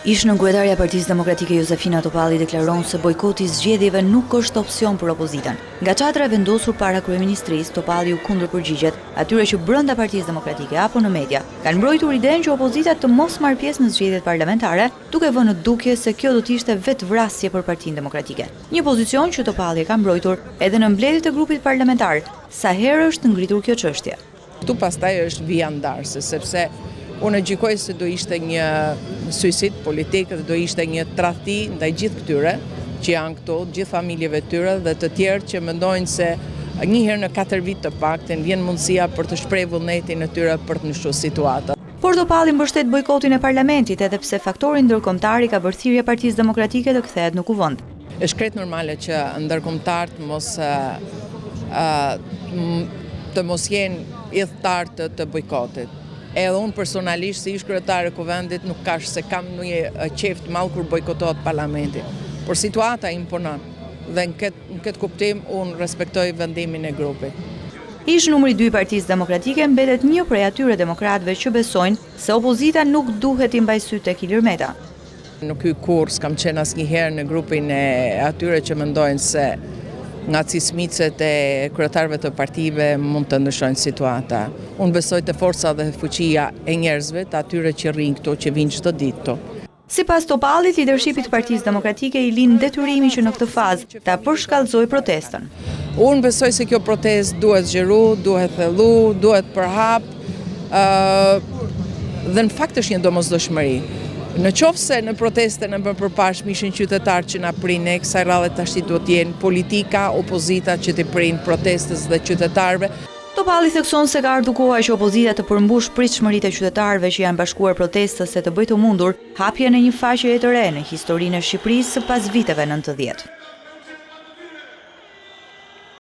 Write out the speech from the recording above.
Ish-Kryetaria e Partisë Demokratike Josefina Topalli deklaron se bojkoti i zgjedhjeve nuk është opsion për opozitën. Nga çadra e vendosur para kryeministrisë, Topalli u kundërpërgjigjet atyre që brenda Partisë Demokratike apo në media kanë mbrojtur idenë që opozita të mos marrë pjesë në zgjedhjet parlamentare, duke vënë në dukje se kjo do të ishte vetvrasje për Partinë Demokratike. Një pozicion që Topalli ka mbrojtur edhe në mbledhjet e grupit parlamentar, sa herë është ngritur kjo çështje. Ktu pastaj është vijandarse, sepse unë gjykoj se do ishte një suicid politik dhe do ishte një tradhti ndaj gjithë këtyre që janë këtu, gjithë familjeve të tyre dhe të tjerë që mendojnë se një herë në 4 vite të paktën vjen mundësia për të shprehur vullnetin e tyre për të ndryshuar situatën. Por Topalli mbështet bojkotin e parlamentit edhe pse faktori ndërkombëtar i ka bërë thirrje Partisë Demokratike të kthehet në kuvend. Është krejt normale që ndërkombëtarët të mos jenë idhëtar të bojkotit. Edhe unë personalisht si ish-kryetare e kuvendit nuk ka se kam një qejf të madh kur bojkotohet parlamenti. Por situata imponon dhe në këtë kuptim unë respektoj vendimin e grupit. Ish numri 2 i Partisë Demokratike mbetet një prej atyre demokratëve që besojnë se opozita nuk duhet i mbajë sy tek Ilir Meta. Në ky kurs kam qenë asnjëherë në grupin e atyre që mendojnë se nga cismicet e kryetarëve të partive mund të ndryshojnë situata. Unë besoj te forca dhe fuqia e njerëzve, të atyre që rrinë këtu, që vinë çdo ditë këtu. Sipas Topallit, lidershipit të Partisë Demokratike i lind detyrimi që në këtë fazë ta përshkallëzojë protestën. Unë besoj se kjo protestë duhet zgjeru, duhet thellu, duhet përhap, dhe në fakt është një domosdoshmëri. Në qoftë se në protestën e përpashme ishin qytetarë që na prinë, kësaj radhe tash duhet të jenë politika, opozita që të prinë protestës dhe qytetarëve. Topalli thekson se ka ardhur koha që opozita të përmbush pritshmëritë e qytetarëve që janë bashkuar protestës se të bëjë të mundur hapjen e një faqeje të re në historinë e Shqipërisë së pas viteve 90.